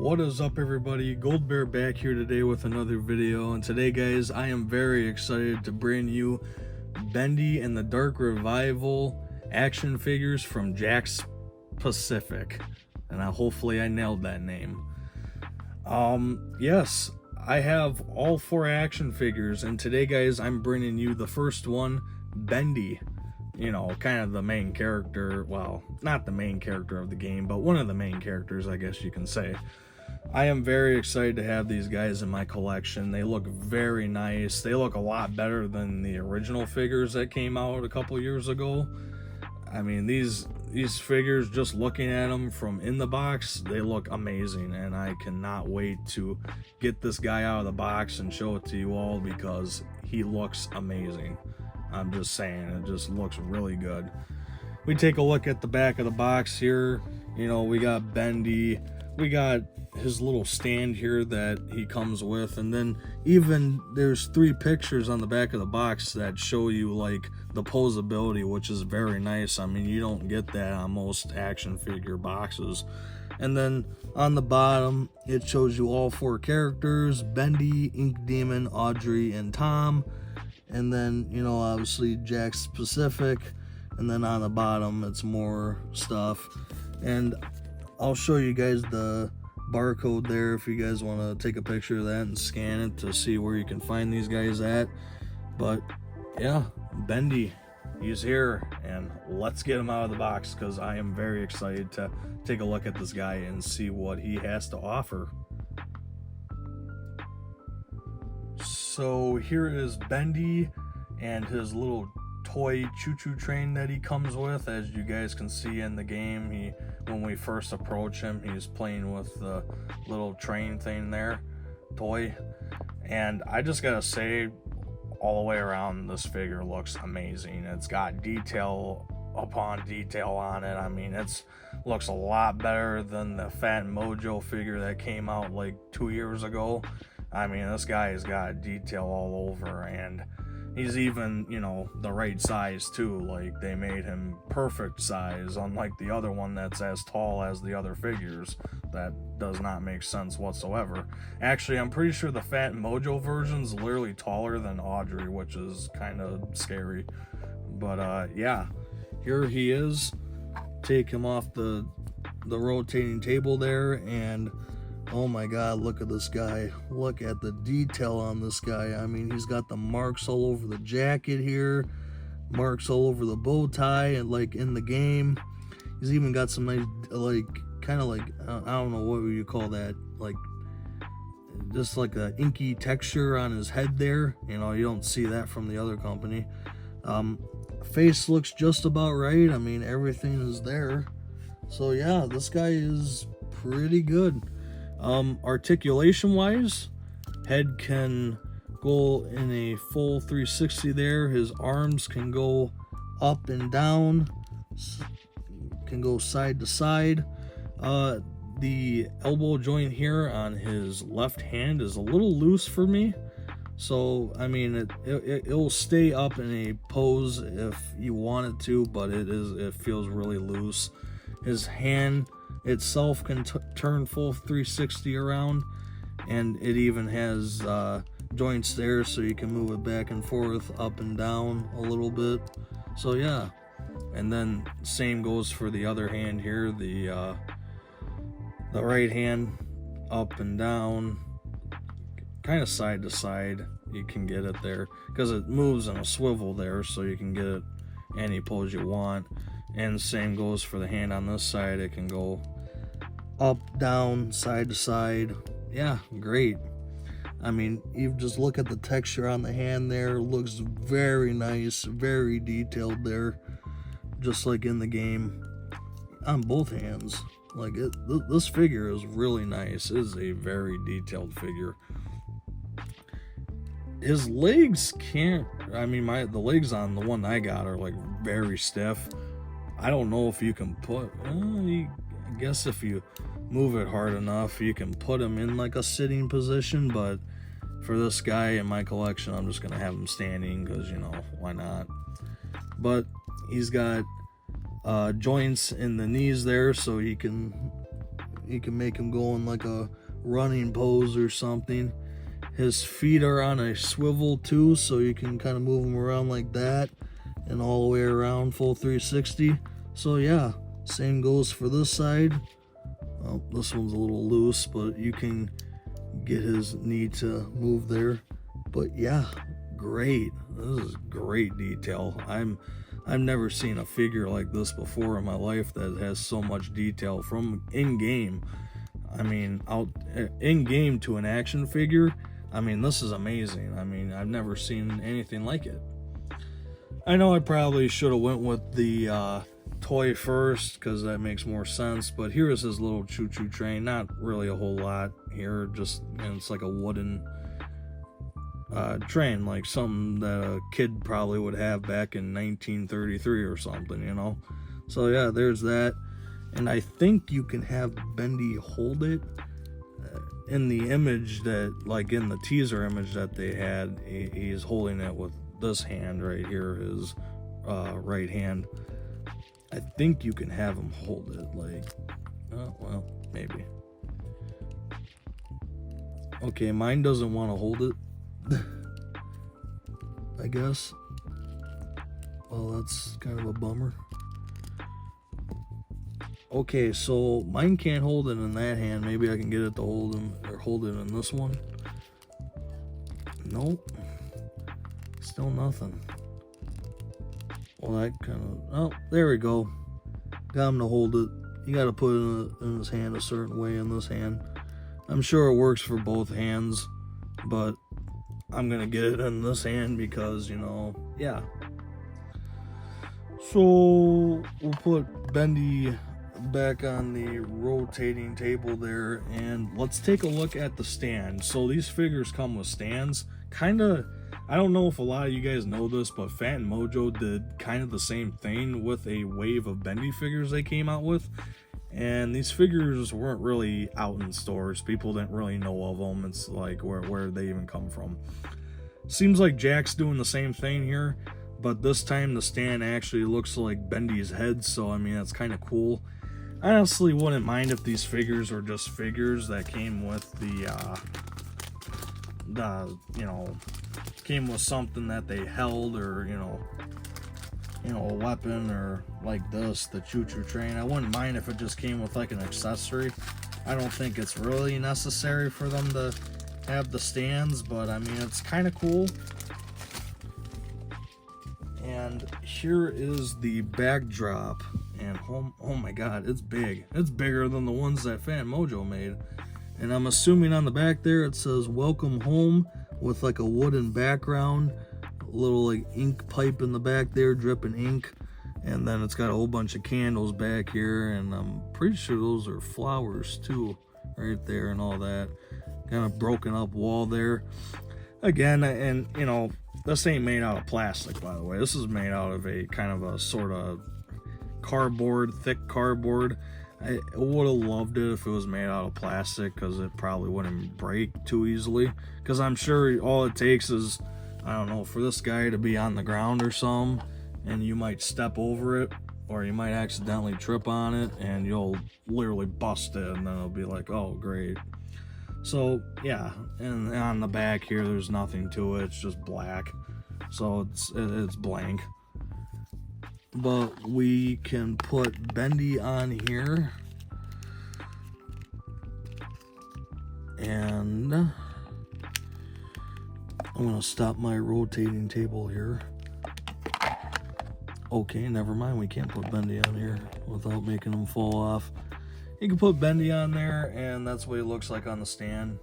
What is up, everybody? Gold Bear back here today with another video, and today, guys, I am very excited to bring you Bendy and the Dark Revival action figures from Jakks Pacific, and hopefully I nailed that name. Yes, I have all 4 action figures, and today, guys, I'm bringing you the first one, Bendy. You know, kind of the main character, well, not the main character of the game, but one of the main characters, I guess you can say. I am very excited to have these guys in my collection. They look very nice. They look a lot better than the original figures that came out a couple years ago. I mean, these figures, just looking at them from in the box, they look amazing, and I cannot wait to get this guy out of the box and show it to you all because he looks amazing. I'm just saying, it just looks really good. We take a look at the back of the box here. You know, we got Bendy, we got his little stand here that he comes with, and then even there's 3 pictures on the back of the box that show you like the posability, which is very nice. I mean, you don't get that on most action figure boxes. And then on the bottom it shows you all 4 characters: Bendy, Ink Demon, Audrey, and Tom. And then, you know, obviously Jakks Pacific, and then on the bottom it's more stuff. And I'll show you guys the barcode there if you guys want to take a picture of that and scan it to see where you can find these guys at. But yeah, Bendy, he's here, and let's get him out of the box because I am very excited to take a look at this guy and see what he has to offer. So here is Bendy and his little toy choo-choo train that he comes with. As you guys can see in the game, when we first approach him, he's playing with the little train thing there, toy. And I just gotta say, all the way around, this figure looks amazing. It's got detail upon detail on it. I mean, it looks a lot better than the Fat Mojo figure that came out like 2 years ago. I mean, this guy has got detail all over, and he's even, you know, the right size too. Like, they made him perfect size, unlike the other one that's as tall as the other figures. That does not make sense whatsoever. Actually, I'm pretty sure the Fat Mojo version's literally taller than Audrey, which is kind of scary. But yeah, here he is. Take him off the rotating table there, and oh my god, look at this guy. Look at the detail on this guy. I mean, he's got the marks all over the jacket here, marks all over the bow tie, and like in the game, he's even got some nice, like, kind of like, I don't know, what would you call that, like, just like a inky texture on his head there. You know, you don't see that from the other company. Face looks just about right. I mean, everything is there. So yeah, this guy is pretty good. Articulation wise, head can go in a full 360 there. His arms can go up and down, can go side to side. The elbow joint here on his left hand is a little loose for me, so I mean, it'll stay up in a pose if you want it to, but it feels really loose. His hand itself can turn full 360 around, and it even has joints there so you can move it back and forth, up and down a little bit. So yeah, and then same goes for the other hand here, the right hand, up and down, kind of side to side. You can get it there because it moves in a swivel there, so you can get it any pose you want. And same goes for the hand on this side. It can go up, down, side to side. Yeah, great. I mean, you just look at the texture on the hand there. It looks very nice, very detailed there, just like in the game on both hands. Like, this figure is really nice. It is a very detailed figure. His legs can't, I mean, the legs on the one I got are like very stiff. I don't know if you can put, I guess if you move it hard enough, you can put him in like a sitting position, but for this guy in my collection, I'm just going to have him standing because, you know, why not? But he's got joints in the knees there, so he can You can make him go in like a running pose or something. His feet are on a swivel too, so you can kind of move him around like that and all the way around full 360. So yeah, same goes for this side. Well, this one's a little loose, but you can get his knee to move there. But yeah, great. This is great detail. I've never seen a figure like this before in my life that has so much detail from in-game. I mean, out in-game to an action figure. I mean, this is amazing. I mean, I've never seen anything like it. I know I probably should have went with the toy first because that makes more sense, but here is his little choo-choo train. Not really a whole lot here, just, you know, it's like a wooden train, like something that a kid probably would have back in 1933 or something, you know. So yeah, there's that. And I think you can have Bendy hold it in the image that, like in the teaser image that they had, he's holding it with this hand right here, his right hand. I think you can have him hold it like, oh, well, maybe. Okay, mine doesn't want to hold it, I guess. Well, that's kind of a bummer. Okay, so mine can't hold it in that hand. Maybe I can get it to hold him, or hold it in this one. Nope. Still nothing. Well, that kind of... Oh, there we go. Got him to hold it. You got to put it in his hand a certain way in this hand. I'm sure it works for both hands, but I'm going to get it in this hand because, you know, yeah. So, we'll put Bendy back on the rotating table there, and let's take a look at the stand. So these figures come with stands. Kind of, I don't know if a lot of you guys know this, but Fat and Mojo did kind of the same thing with a wave of Bendy figures they came out with, and these figures weren't really out in stores. People didn't really know of them. It's like where they even come from. Seems like Jack's doing the same thing here, but this time the stand actually looks like Bendy's head, so I mean, that's kind of cool. I honestly wouldn't mind if these figures were just figures that came with the you know, came with something that they held, or you know, a weapon, or like this, the choo-choo train. I wouldn't mind if it just came with like an accessory. I don't think it's really necessary for them to have the stands, but I mean, it's kind of cool. And here is the backdrop, and oh my god, it's big. It's bigger than the ones that Fan Mojo made. And I'm assuming on the back there it says welcome home with like a wooden background, a little like ink pipe in the back there dripping ink, and then it's got a whole bunch of candles back here, and I'm pretty sure those are flowers too right there and all that. Kind of broken up wall there again. And you know, this ain't made out of plastic, by the way. This is made out of a kind of a sort of cardboard, thick cardboard. I would have loved it if it was made out of plastic, because it probably wouldn't break too easily. Because I'm sure all it takes is, I don't know, for this guy to be on the ground or something, and you might step over it, or you might accidentally trip on it, and you'll literally bust it, and then it'll be like, oh, great. So, yeah, and on the back here, there's nothing to it. It's just black. So, it's blank. But we can put Bendy on here, and I'm gonna stop my rotating table here. Okay, never mind, we can't put Bendy on here without making him fall off. You can put Bendy on there, and that's what he looks like on the stand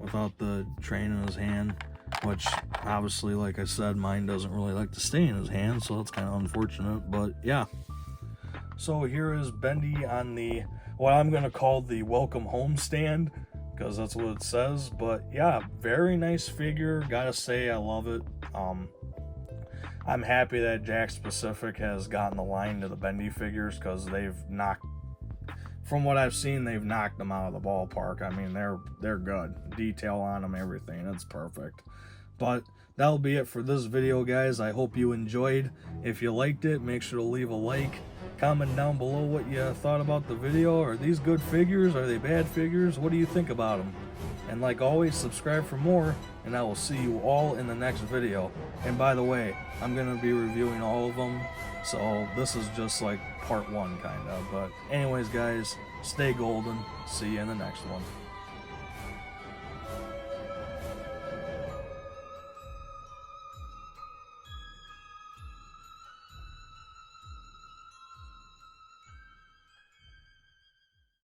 without the train in his hand, which obviously, like I said, mine doesn't really like to stay in his hand, so that's kind of unfortunate. But yeah, so here is Bendy on the, what I'm going to call the welcome home stand, because that's what it says. But yeah, very nice figure, gotta say, I love it. I'm happy that Jakks Pacific has gotten the line to the Bendy figures, because they've knocked, from what I've seen, they've knocked them out of the ballpark. I mean, they're good. Detail on them, everything, it's perfect. But that'll be it for this video, guys. I hope you enjoyed. If you liked it, make sure to leave a like, Comment down below what you thought about the video. Are these good figures? Are they bad figures? What do you think about them? And like always, subscribe for more, and I will see you all in the next video. And by the way, I'm going to be reviewing all of them, so this is just like part one kind of. But anyways guys, stay golden. See you in the next one.